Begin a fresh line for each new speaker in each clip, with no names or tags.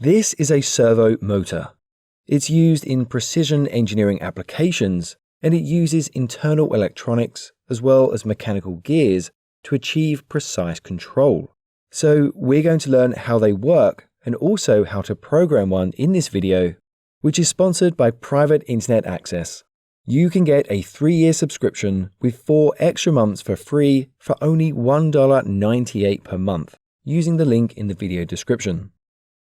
This is a servo motor. It's used in precision engineering applications, and it uses internal electronics as well as mechanical gears to achieve precise control. So we're going to learn how they work and also how to program one in this video, which is sponsored by Private Internet Access. You can get a 3-year subscription with 4 extra months for free for only $1.98 per month using the link in the video description.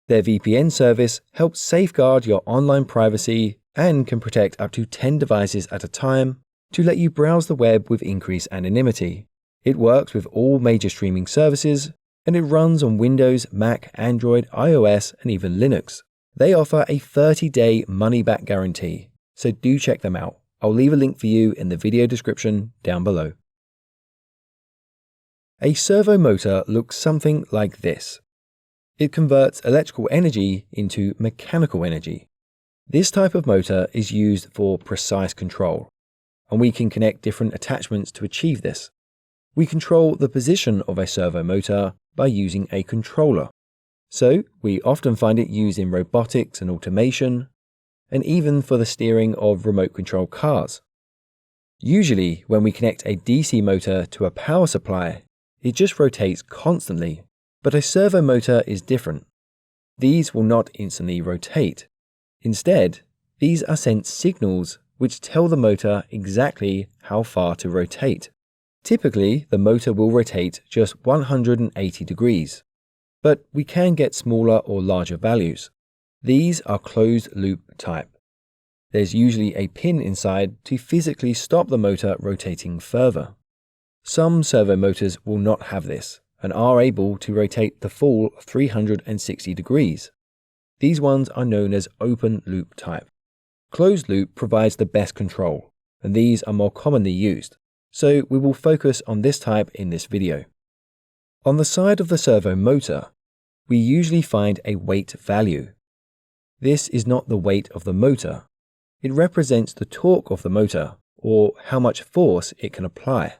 Their VPN service helps safeguard your online privacy and can protect up to 10 devices at a time to let you browse the web with increased anonymity. It works with all major streaming services, and it runs on Windows, Mac, Android, iOS, and even Linux. They offer a 30-day money-back guarantee, so do check them out. I'll leave a link for you in the video description down below. A servo motor looks something like this. It converts electrical energy into mechanical energy. This type of motor is used for precise control, and we can connect different attachments to achieve this. We control the position of a servo motor by using a controller. So we often find it used in robotics and automation, and even for the steering of remote control cars. Usually, when we connect a DC motor to a power supply, it just rotates constantly. But a servo motor is different. These will not instantly rotate. Instead, these are sent signals which tell the motor exactly how far to rotate. Typically, the motor will rotate just 180 degrees, but we can get smaller or larger values. These are closed loop type. There's usually a pin inside to physically stop the motor rotating further. Some servo motors will not have this and are able to rotate the full 360 degrees. These ones are known as open loop type. Closed loop provides the best control, and these are more commonly used, so we will focus on this type in this video. On the side of the servo motor, we usually find a weight value. This is not the weight of the motor. It represents the torque of the motor, or how much force it can apply.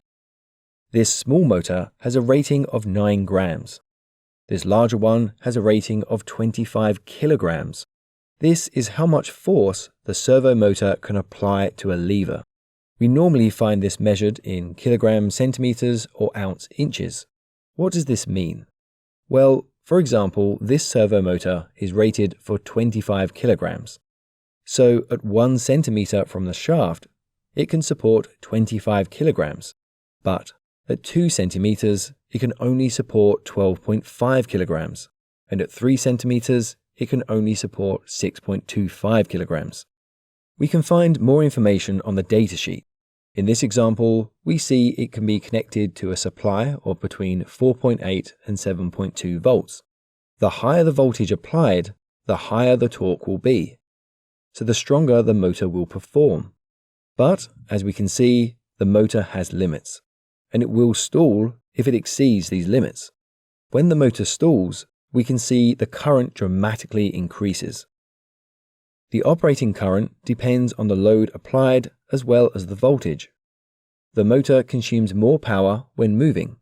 This small motor has a rating of 9 grams. This larger one has a rating of 25 kilograms. This is how much force the servo motor can apply to a lever. We normally find this measured in kilograms, centimeters, or ounce inches. What does this mean? Well, for example, this servo motor is rated for 25 kilograms. So at 1 centimeter from the shaft, it can support 25 kilograms. But at 2 centimeters, it can only support 12.5 kilograms, and at 3 centimeters, it can only support 6.25 kilograms. We can find more information on the datasheet. In this example, we see it can be connected to a supply of between 4.8 and 7.2 volts. The higher the voltage applied, the higher the torque will be, so the stronger the motor will perform. But, as we can see, the motor has limits, and it will stall if it exceeds these limits. When the motor stalls, we can see the current dramatically increases. The operating current depends on the load applied as well as the voltage. The motor consumes more power when moving.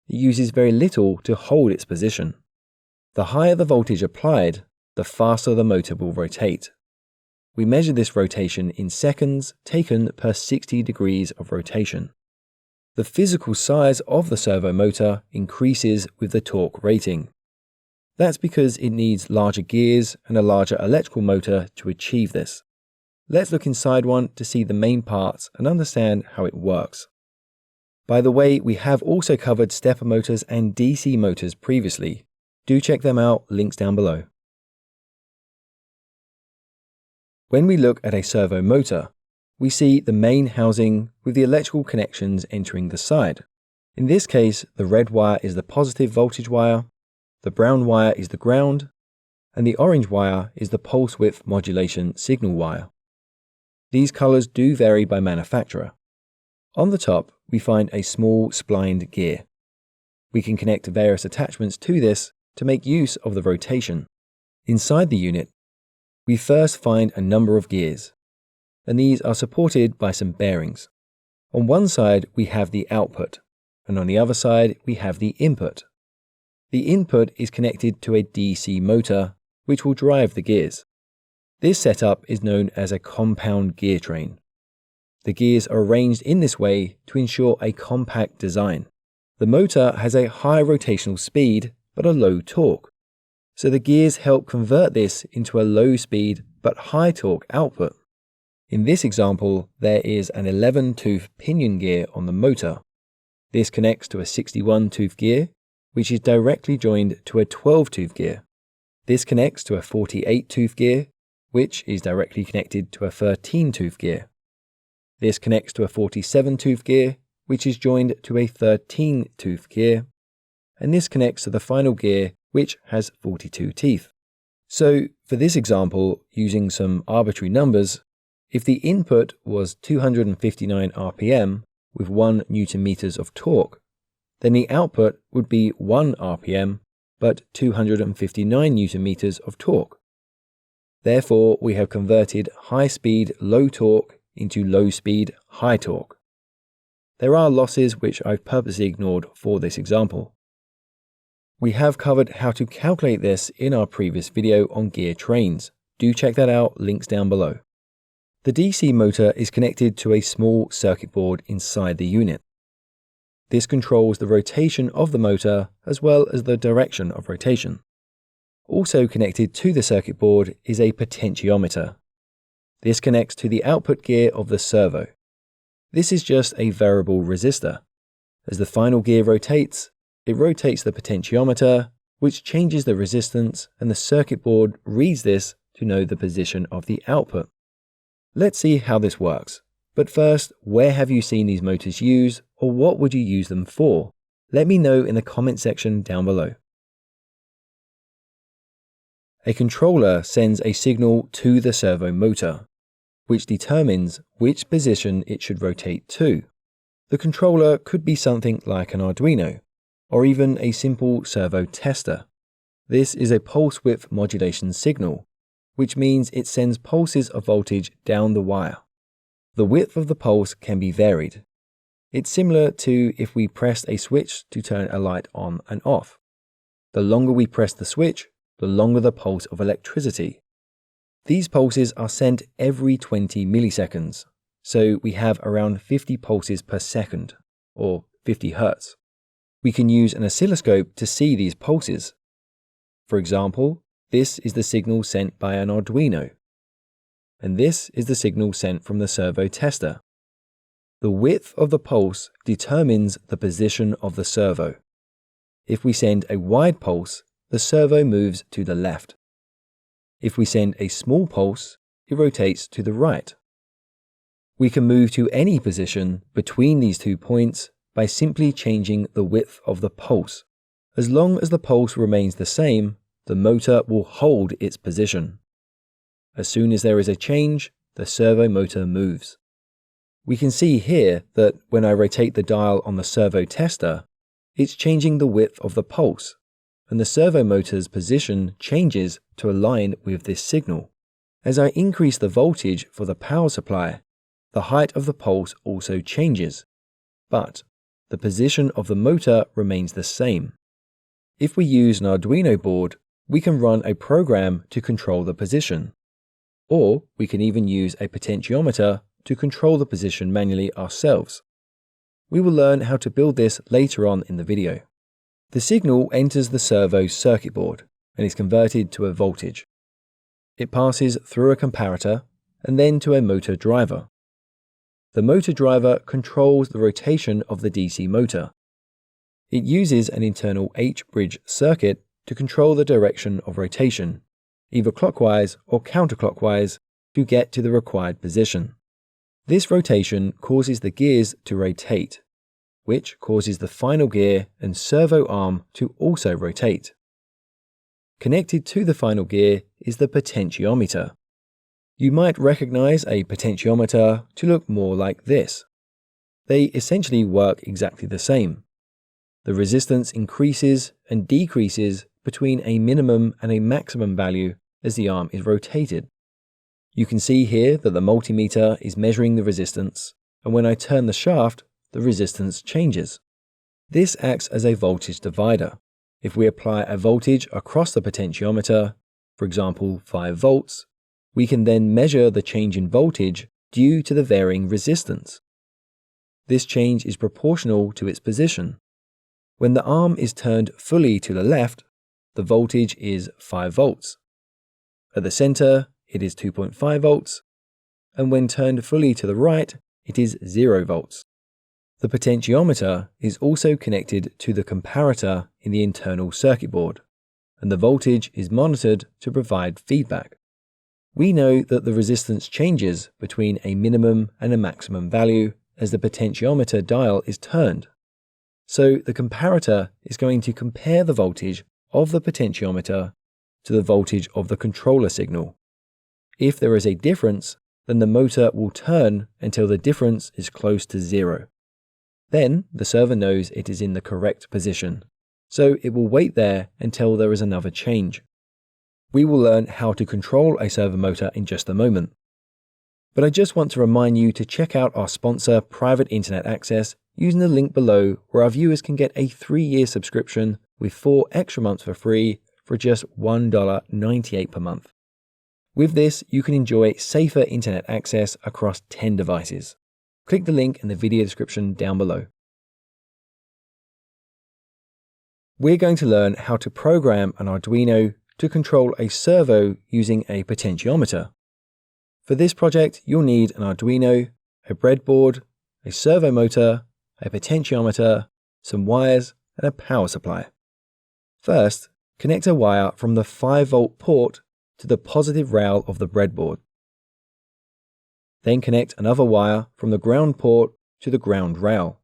It uses very little to hold its position. The higher the voltage applied, the faster the motor will rotate. We measure this rotation in seconds taken per 60 degrees of rotation. The physical size of the servo motor increases with the torque rating. That's because it needs larger gears and a larger electrical motor to achieve this. Let's look inside one to see the main parts and understand how it works. By the way, we have also covered stepper motors and DC motors previously. Do check them out, links down below. When we look at a servo motor, we see the main housing with the electrical connections entering the side. In this case, the red wire is the positive voltage wire, the brown wire is the ground, and the orange wire is the pulse width modulation signal wire. These colors do vary by manufacturer. On the top, we find a small splined gear. We can connect various attachments to this to make use of the rotation. Inside the unit, we first find a number of gears, and these are supported by some bearings. On one side, we have the output, and on the other side, we have the input. The input is connected to a DC motor which will drive the gears. This setup is known as a compound gear train. The gears are arranged in this way to ensure a compact design. The motor has a high rotational speed but a low torque, so the gears help convert this into a low speed but high torque output. In this example, there is an 11-tooth pinion gear on the motor. This connects to a 61-tooth gear, which is directly joined to a 12-tooth gear. This connects to a 48-tooth gear, which is directly connected to a 13-tooth gear. This connects to a 47-tooth gear, which is joined to a 13-tooth gear. And this connects to the final gear, which has 42 teeth. So, for this example, using some arbitrary numbers, if the input was 259 RPM with 1 Nm of torque, then the output would be 1 RPM but 259 Nm of torque. Therefore, we have converted high speed, low torque into low speed, high torque. There are losses which I've purposely ignored for this example. We have covered how to calculate this in our previous video on gear trains. Do check that out, links down below. The DC motor is connected to a small circuit board inside the unit. This controls the rotation of the motor as well as the direction of rotation. Also connected to the circuit board is a potentiometer. This connects to the output gear of the servo. This is just a variable resistor. As the final gear rotates, it rotates the potentiometer, which changes the resistance, and the circuit board reads this to know the position of the output. Let's see how this works. But first, where have you seen these motors used, or what would you use them for? Let me know in the comment section down below. A controller sends a signal to the servo motor, which determines which position it should rotate to. The controller could be something like an Arduino, or even a simple servo tester. This is a pulse width modulation signal, which means it sends pulses of voltage down the wire. The width of the pulse can be varied. It's similar to if we pressed a switch to turn a light on and off. The longer we press the switch, the longer the pulse of electricity. These pulses are sent every 20 milliseconds, so we have around 50 pulses per second, or 50 Hz. We can use an oscilloscope to see these pulses. For example, this is the signal sent by an Arduino, and this is the signal sent from the servo tester. The width of the pulse determines the position of the servo. If we send a wide pulse, the servo moves to the left. If we send a small pulse, it rotates to the right. We can move to any position between these 2 points by simply changing the width of the pulse. As long as the pulse remains the same, the motor will hold its position. As soon as there is a change, the servo motor moves. We can see here that when I rotate the dial on the servo tester, it's changing the width of the pulse, and the servo motor's position changes to align with this signal. As I increase the voltage for the power supply, the height of the pulse also changes, but the position of the motor remains the same. If we use an Arduino board, we can run a program to control the position, or we can even use a potentiometer to control the position manually ourselves. We will learn how to build this later on in the video. The signal enters the servo circuit board and is converted to a voltage. It passes through a comparator and then to a motor driver. The motor driver controls the rotation of the DC motor. It uses an internal H-bridge circuit to control the direction of rotation, either clockwise or counterclockwise, to get to the required position. This rotation causes the gears to rotate, which causes the final gear and servo arm to also rotate. Connected to the final gear is the potentiometer. You might recognize a potentiometer to look more like this. They essentially work exactly the same. The resistance increases and decreases between a minimum and a maximum value as the arm is rotated. You can see here that the multimeter is measuring the resistance, and when I turn the shaft, the resistance changes. This acts as a voltage divider. If we apply a voltage across the potentiometer, for example 5 volts, we can then measure the change in voltage due to the varying resistance. This change is proportional to its position. When the arm is turned fully to the left, the voltage is 5 volts. At the center, it is 2.5 volts, and when turned fully to the right, it is 0 volts. The potentiometer is also connected to the comparator in the internal circuit board, and the voltage is monitored to provide feedback. We know that the resistance changes between a minimum and a maximum value as the potentiometer dial is turned. So the comparator is going to compare the voltage of the potentiometer to the voltage of the controller signal. If there is a difference, then the motor will turn until the difference is close to 0. Then the servo knows it is in the correct position, so it will wait there until there is another change. We will learn how to control a servo motor in just a moment. But I just want to remind you to check out our sponsor Private Internet Access using the link below, where our viewers can get a 3-year subscription with 4 extra months for free for just $1.98 per month. With this, you can enjoy safer internet access across 10 devices. Click the link in the video description down below. We're going to learn how to program an Arduino to control a servo using a potentiometer. For this project, you'll need an Arduino, a breadboard, a servo motor, a potentiometer, some wires, and a power supply. First, connect a wire from the 5-volt port to the positive rail of the breadboard. Then connect another wire from the ground port to the ground rail.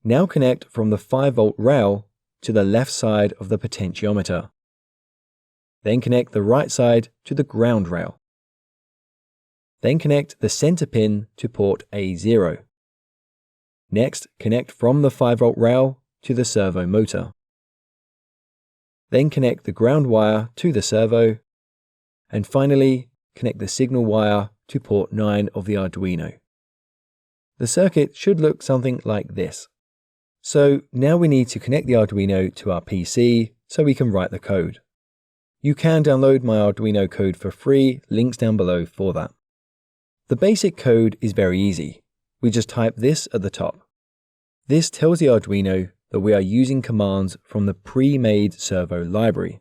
Now connect from the 5-volt rail to the left side of the potentiometer. Then connect the right side to the ground rail. Then connect the center pin to port A0. Next, connect from the 5-volt rail to the servo motor. Then connect the ground wire to the servo, and finally, connect the signal wire to port 9 of the Arduino. The circuit should look something like this. So now we need to connect the Arduino to our PC so we can write the code. You can download my Arduino code for free, links down below for that. The basic code is very easy. We just type this at the top. This tells the Arduino that we are using commands from the pre-made servo library.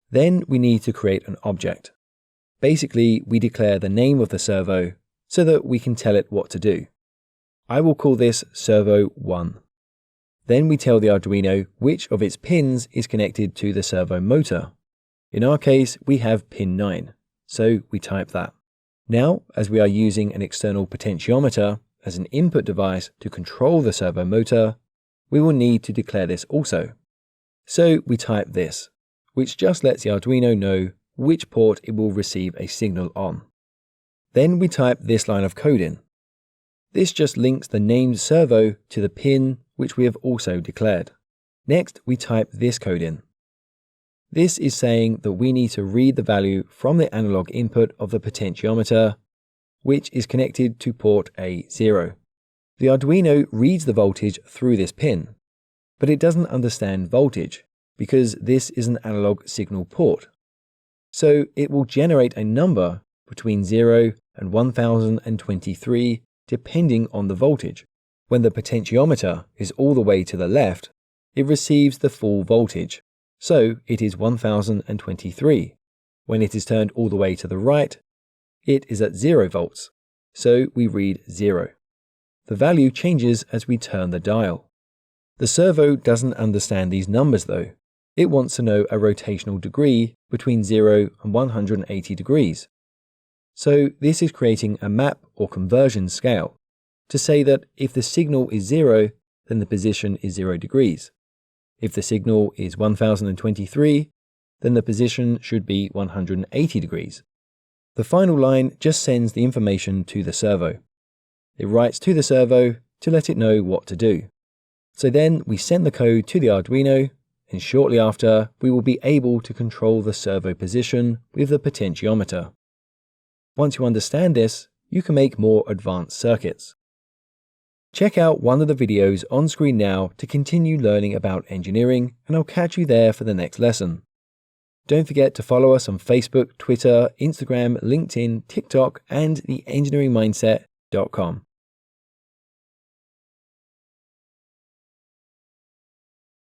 Then we need to create an object. Basically, we declare the name of the servo so that we can tell it what to do. I will call this servo 1. Then we tell the Arduino which of its pins is connected to the servo motor. In our case, we have pin 9, so we type that. Now, as we are using an external potentiometer as an input device to control the servo motor, we will need to declare this also. So we type this, which just lets the Arduino know which port it will receive a signal on. Then we type this line of code in. This just links the named servo to the pin which we have also declared. Next, we type this code in. This is saying that we need to read the value from the analog input of the potentiometer, which is connected to port A0. The Arduino reads the voltage through this pin, but it doesn't understand voltage because this is an analog signal port. So it will generate a number between 0 and 1023 depending on the voltage. When the potentiometer is all the way to the left, it receives the full voltage, so it is 1023. When it is turned all the way to the right, it is at 0 volts, so we read 0. The value changes as we turn the dial. The servo doesn't understand these numbers though. It wants to know a rotational degree between 0 and 180 degrees. So this is creating a map or conversion scale to say that if the signal is 0, then the position is 0 degrees. If the signal is 1023, then the position should be 180 degrees. The final line just sends the information to the servo. It writes to the servo to let it know what to do. So then we send the code to the Arduino, and shortly after, we will be able to control the servo position with the potentiometer. Once you understand this, you can make more advanced circuits. Check out one of the videos on screen now to continue learning about engineering, and I'll catch you there for the next lesson. Don't forget to follow us on Facebook, Twitter, Instagram, LinkedIn, TikTok, and theengineeringmindset.com.